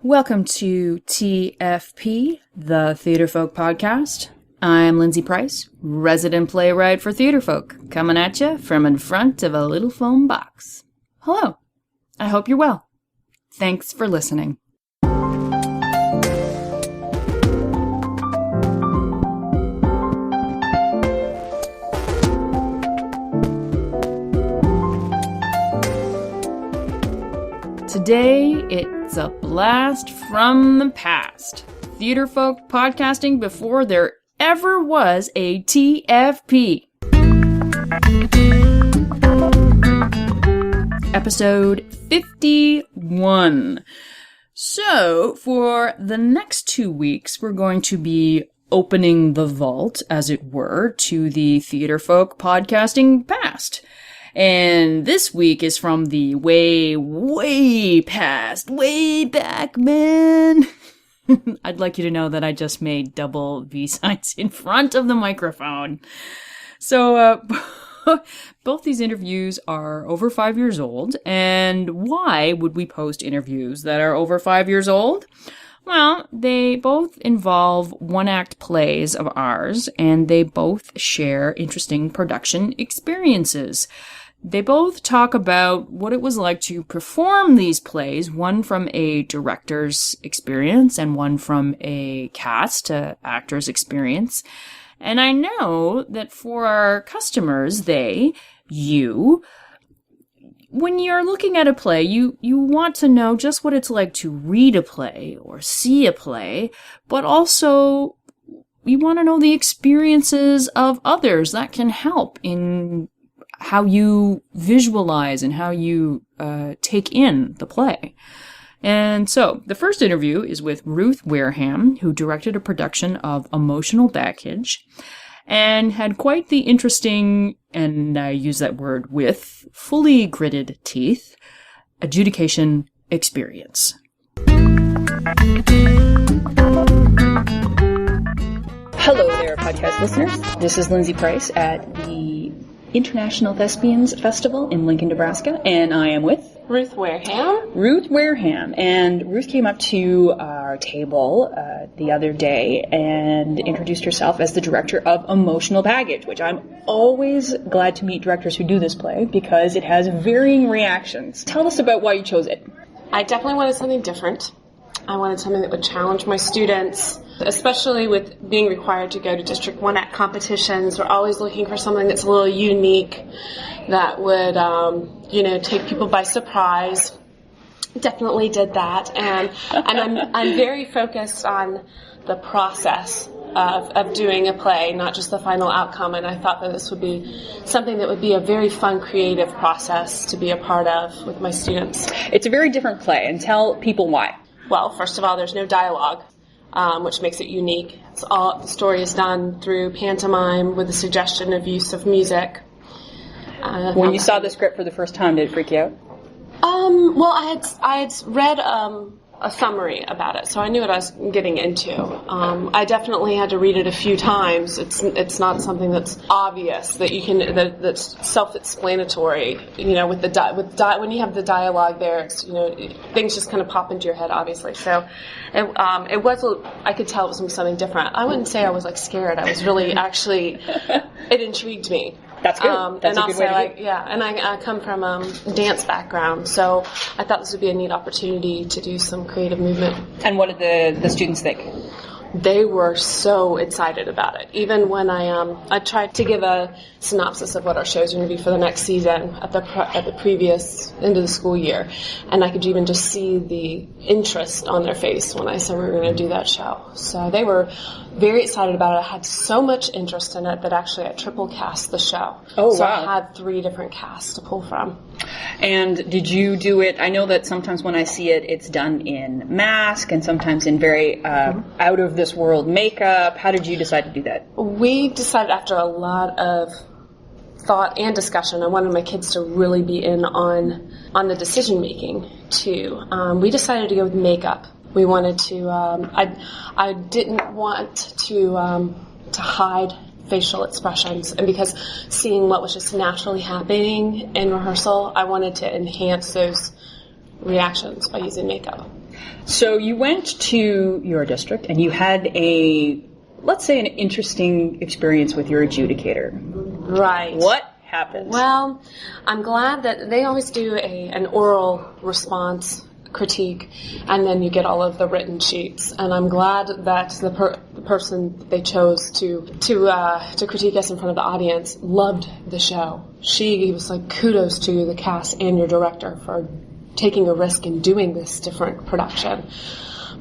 Welcome to TFP, the Theatre Folk Podcast. I'm Lindsay Price, resident playwright for Theatre Folk, coming at you from in front of a little foam box. Hello. I hope you're well. Thanks for listening. Today, it's a blast from the past. Theatre Folk podcasting before there ever was a TFP. Episode 51. So, for the next 2 weeks, we're going to be opening the vault, as it were, to the Theatre Folk podcasting past. And this week is from the way past, way back, man. I'd like you to know that I just made double V signs in front of the microphone. So, both these interviews are over 5 years old. And why would we post interviews that are over 5 years old? Well, they both involve one-act plays of ours, and they both share interesting production experiences. They both talk about what it was like to perform these plays, one from a director's experience and one from a cast, actor's experience. And I know that for our customers, you, when you're looking at a play, you want to know just what it's like to read a play or see a play, but also you want to know the experiences of others that can help in how you visualize and how you take in the play. And so, the first interview is with Ruth Wareham, who directed a production of Emotional Baggage, and had quite the interesting, and I use that word with fully gritted teeth, adjudication experience. Hello there, podcast listeners. This is Lindsay Price at the International Thespians Festival in Lincoln, Nebraska, and I am with Ruth Wareham. Ruth Wareham, and Ruth came up to our table the other day and introduced herself as the director of Emotional Baggage, which I'm always glad to meet directors who do this play because it has varying reactions. Tell us about why you chose it. I definitely wanted something different. I wanted something that would challenge my students, especially with being required to go to District 1 Act competitions. We're always looking for something that's a little unique, that would, take people by surprise. Definitely did that, and I'm very focused on the process of doing a play, not just the final outcome. And I thought that this would be something that would be a very fun, creative process to be a part of with my students. It's a very different play, and tell people why. Well, first of all, there's no dialogue, which makes it unique. The story is done through pantomime with the suggestion of use of music. When you saw the script for the first time, did it freak you out? Well, I had read a summary about it, so I knew what I was getting into. I definitely had to read it a few times. It's not something that's obvious that you can that's self-explanatory. When you have the dialogue there, it's, things just kind of pop into your head, obviously. So it was. I could tell it was something different. I wouldn't say I was scared. I was really actually. It intrigued me. That's good. That's and a good way to do it. And I come from a dance background, so I thought this would be a neat opportunity to do some creative movement. And what did the students think? They were so excited about it. Even when I tried to give a synopsis of what our shows are going to be for the next season at the previous end of the school year, and I could even just see the interest on their face when I said we were going to do that show. So they were very excited about it. I had so much interest in it that actually I triple cast the show. Oh, so wow. I had 3 different casts to pull from. And did you do it? I know that sometimes when I see it, it's done in mask and sometimes in very out of this world makeup. How did you decide to do that? We decided after a lot of thought and discussion. I wanted my kids to really be in on the decision making too. We decided to go with makeup. We wanted to. I didn't want to hide facial expressions, and because seeing what was just naturally happening in rehearsal, I wanted to enhance those reactions by using makeup. So you went to your district and you had let's say an interesting experience with your adjudicator. Right. What happened? Well, I'm glad that they always do an oral response critique, and then you get all of the written sheets. And I'm glad that the person that they chose to critique us in front of the audience loved the show. She was like, kudos to the cast and your director for taking a risk in doing this different production.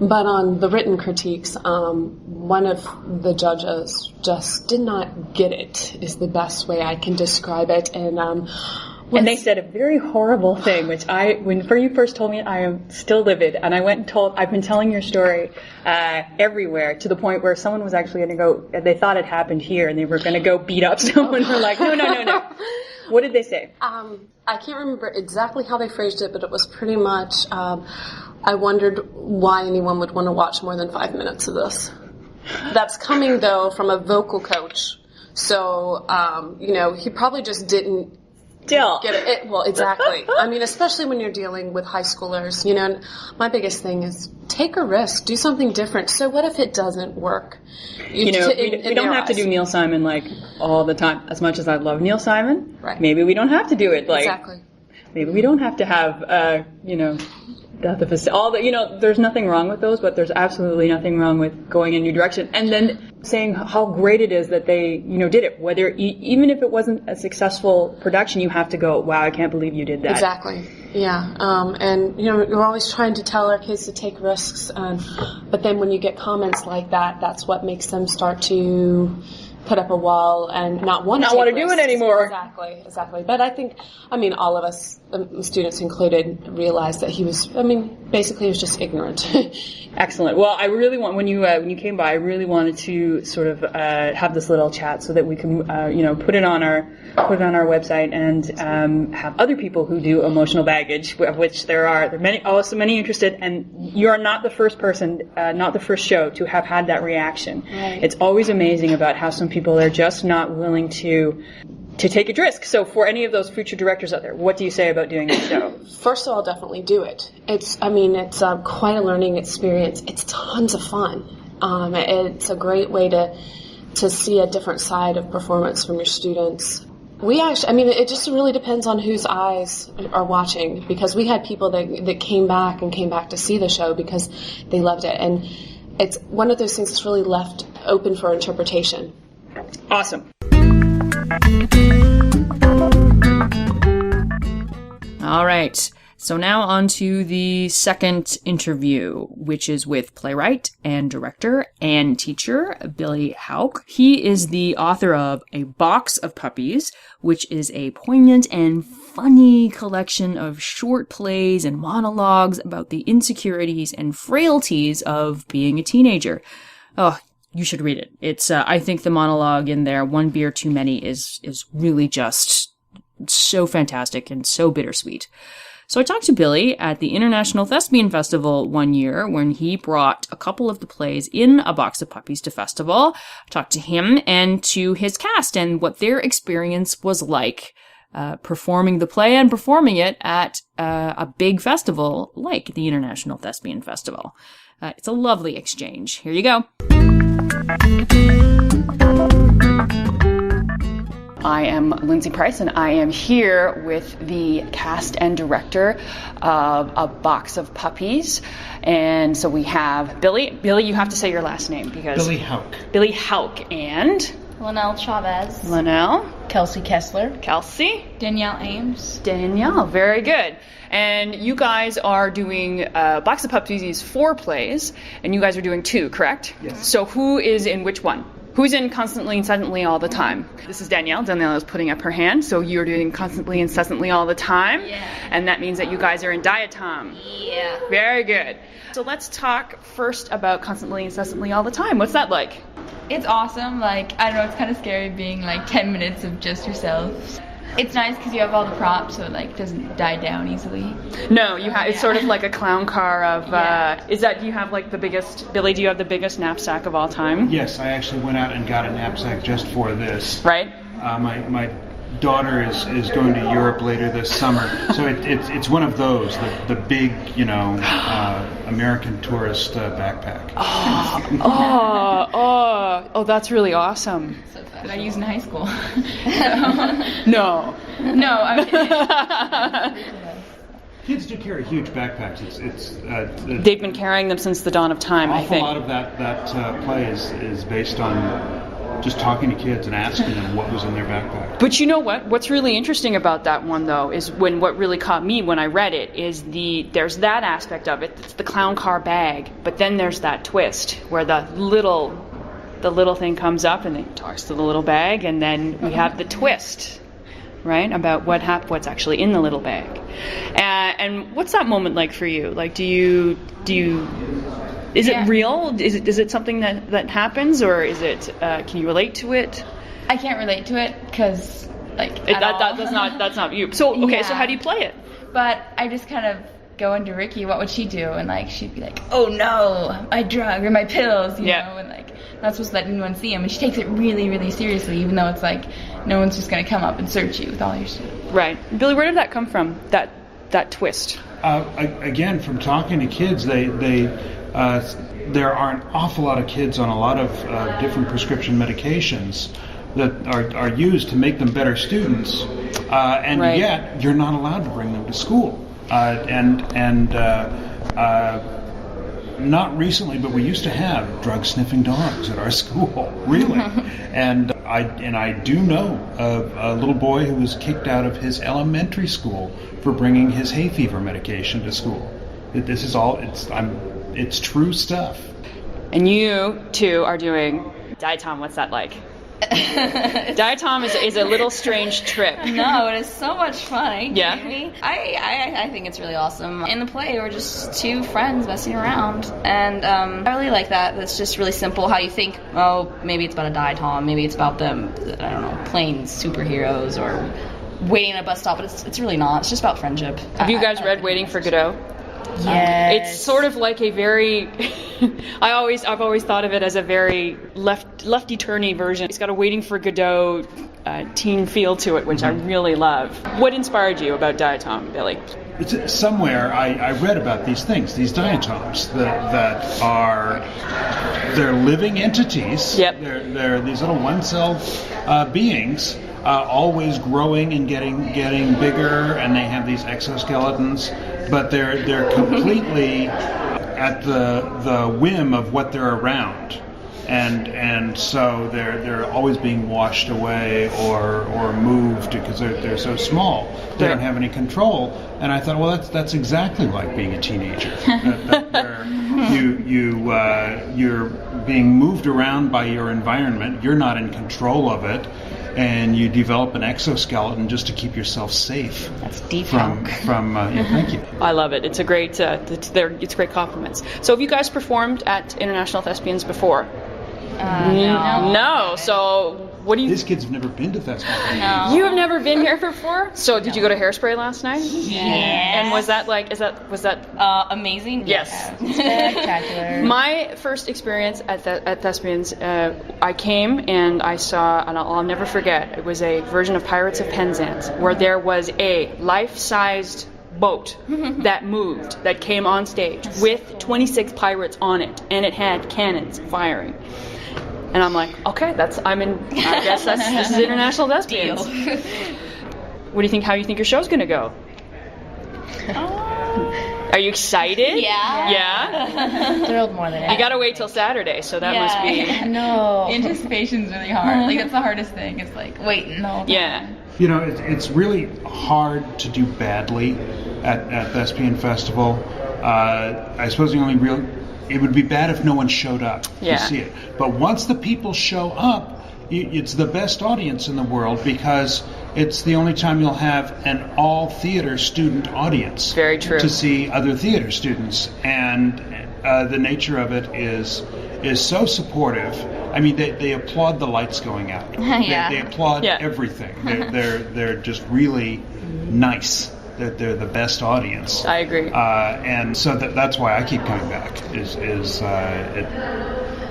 But on the written critiques, one of the judges just did not get it, is the best way I can describe it. And they said a very horrible thing, which when you first told me, I am still livid. And I went and I've been telling your story everywhere, to the point where someone was actually going to go, they thought it happened here, and they were going to go beat up someone. We're like, no. What did they say? I can't remember exactly how they phrased it, but it was pretty much, I wondered why anyone would want to watch more than 5 minutes of this. That's coming, though, from a vocal coach. So, he probably just didn't get it. Well, exactly. I mean, especially when you're dealing with high schoolers, and my biggest thing is take a risk, do something different. So what if it doesn't work? We don't have to do Neil Simon like all the time. As much as I love Neil Simon, right. Maybe we don't have to do it like exactly. Maybe we don't have to have there's nothing wrong with those, but there's absolutely nothing wrong with going in a new direction and then saying how great it is that they, did it. Whether even if it wasn't a successful production, you have to go, wow, I can't believe you did that. Exactly. Yeah. We're always trying to tell our kids to take risks, but then when you get comments like that, that's what makes them start to put up a wall and not want to do it anymore. Exactly. But I think, all of us, students included, realized that he was just ignorant. Excellent. Well, I really want, when you came by, I really wanted to sort of have this little chat so that we can, put it on our website and have other people who do emotional baggage, of which there are many interested, and you are not the first person, not the first show to have had that reaction. Right. It's always amazing about how some people are just not willing to take a risk. So for any of those future directors out there, what do you say about doing this show? First of all, definitely do it. It's quite a learning experience. It's tons of fun. It's a great way to see a different side of performance from your students. It just really depends on whose eyes are watching, because we had people that came back to see the show because they loved it. And it's one of those things that's really left open for interpretation. Awesome. All right. So now on to the second interview, which is with playwright and director and teacher Billy Hauck. He is the author of A Box of Puppies, which is a poignant and funny collection of short plays and monologues about the insecurities and frailties of being a teenager. Oh, you should read it. It's, I think the monologue in there, One Beer Too Many, is really just so fantastic and so bittersweet. So I talked to Billy at the International Thespian Festival one year when he brought a couple of the plays in A Box of Puppies to festival. I talked to him and to his cast and what their experience was like performing the play and performing it at a big festival like the International Thespian Festival. It's a lovely exchange. Here you go. I am Lindsay Price, and I am here with the cast and director of A Box of Puppies. And so we have Billy. Billy, you have to say your last name because... Billy Hauck. Billy Hauck. And... Linnell Chavez. Linnell. Kelsey Kessler. Kelsey. Danielle Ames. Danielle. Very good. And you guys are doing Box of Puppies 4 plays, and you guys are doing 2, correct? Yes. So who is in which one? Who's in Constantly, Incessantly, All the Time? This is Danielle. Danielle is putting up her hand. So you're doing Constantly, Incessantly, All the Time. Yeah. And that means that you guys are in Diatom. Yeah. Very good. So let's talk first about Constantly, Incessantly, All the Time. What's that like? It's awesome. I don't know, it's kind of scary being 10 minutes of just yourself. It's nice because you have all the props, so it doesn't die down easily. No, you have. It's sort of like a clown car of. Yeah. Do you have the biggest? Billy, do you have the biggest knapsack of all time? Yes, I actually went out and got a knapsack just for this. Right. My daughter is going to Europe later this summer, so it's one of those, the big, American tourist backpack. Oh, that's really awesome. That I used in high school. No. Kids do carry huge backpacks. They've been carrying them since the dawn of time, I think. A lot of that play is based on just talking to kids and asking them what was in their backpack. But you know what? What's really interesting about that one, though, is what really caught me when I read it is there's that aspect of it. It's the clown car bag, but then there's that twist where the little thing comes up and it talks to the little bag, and then we have the twist, right, about what's actually in the little bag. And what's that moment like for you? Like, do you? Is it real? Is it something that happens, or is it? Can you relate to it? I can't relate to it because that's not you. So okay, so how do you play it? But I just kind of go into Ricky. What would she do? And she'd be like, "Oh no, my drug or my pills," you know, and not supposed to let anyone see him. And she takes it really, really seriously, even though it's like no one's just gonna come up and search you with all your stuff. Right, Billy. Where did that come from? That twist. Again, from talking to kids, there are an awful lot of kids on a lot of different prescription medications that are used to make them better students, and yet you're not allowed to bring them to school. Not recently, but we used to have drug-sniffing dogs at our school, really. And I do know of a little boy who was kicked out of his elementary school for bringing his hay fever medication to school. This is all, it's true stuff. And you, too, are doing Diatom. What's that like? Diatom is a little strange trip. No, it is so much fun. Yeah. I think it's really awesome. In the play, we're just two friends messing around, and I really like that. It's just really simple. How you think, oh, maybe it's about a Diatom, maybe it's about them, I don't know, playing superheroes or waiting at a bus stop, but it's really not. It's just about friendship. Have you guys read Waiting for Godot? Yes. It's sort of like a very I've always thought of it as a very lefty-turny version. It's got a Waiting for Godot teen feel to it, which I really love. What inspired you about Diatom, Billy? It's somewhere I read about these things, these diatoms that are they're living entities. Yep. They're these little one-celled beings, always growing and getting bigger, and they have these exoskeletons, but they're completely at the whim of what they're around. And so they're always being washed away or moved because they're so small. They don't have any control. And I thought, well, that's exactly like being a teenager. You're being moved around by your environment. You're not in control of it, and you develop an exoskeleton just to keep yourself safe. That's deep. From thank you. I love it. It's a great it's great compliments. So have you guys performed at International Thespians before? No. So what do you? These kids have never been to Thespians. No. You have never been here before? So did you go to Hairspray last night? Yes. And was that amazing? Yes. Spectacular. My first experience at Thespians, I came and I saw, and I'll never forget, it was a version of Pirates of Penzance where there was a life-sized boat that moved, that came on stage with 26 pirates on it, and it had cannons firing. And I'm like, okay, this is International Thespians. What do you think? How do you think your show's gonna go? Are you excited? Yeah. Thrilled more than ever. You gotta wait till Saturday, so that must be. No. Anticipation's really hard. Like that's the hardest thing. It's like waiting the whole time. Yeah. You know, it's really hard to do badly at Thespian Festival. I suppose it would be bad if no one showed up to see it. But once the people show up, it's the best audience in the world because it's the only time you'll have an all-theater student audience. Very true. To see other theater students. And the nature of it is so supportive. I mean, they applaud the lights going out. They applaud everything. They're just really nice. They're the best audience. I agree. And so that's why I keep coming back.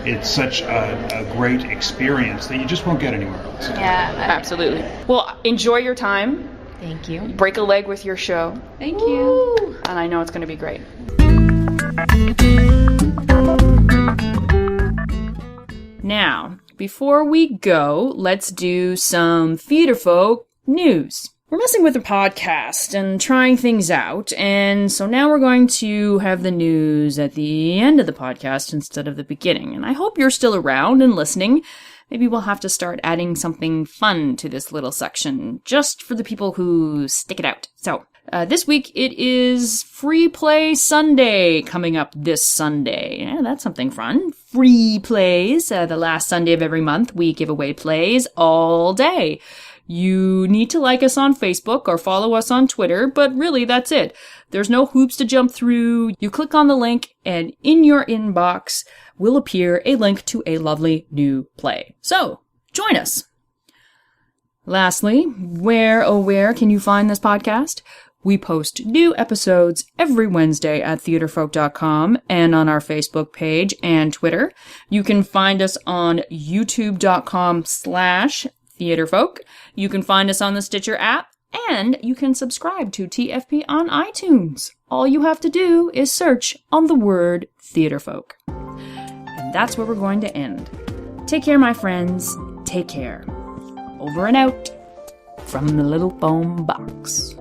it's such a great experience that you just won't get anywhere else. Yeah, Absolutely. Well, enjoy your time. thank you. Break a leg with your show. Thank you. And I know it's going to be great. Now, before we go, let's do some Theater Folk news. We're messing with the podcast and trying things out, and so now we're going to have the news at the end of the podcast instead of the beginning. And I hope you're still around and listening. Maybe we'll have to start adding something fun to this little section, just for the people who stick it out. So, this week it is Free Play Sunday coming up this Sunday. Yeah, that's something fun. Free plays. The last Sunday of every month, we give away plays all day. You need to like us on Facebook or follow us on Twitter, but really that's it. There's no hoops to jump through. You click on the link and in your inbox will appear a link to a lovely new play. So, join us. Lastly, where can you find this podcast? We post new episodes every Wednesday at theaterfolk.com and on our Facebook page and Twitter. You can find us on youtube.com/theaterfolk. You can find us on the Stitcher app, and you can subscribe to TFP on iTunes. All you have to do is search on the word Theaterfolk. And that's where we're going to end. Take care, my friends. Take care. Over and out from the little foam box.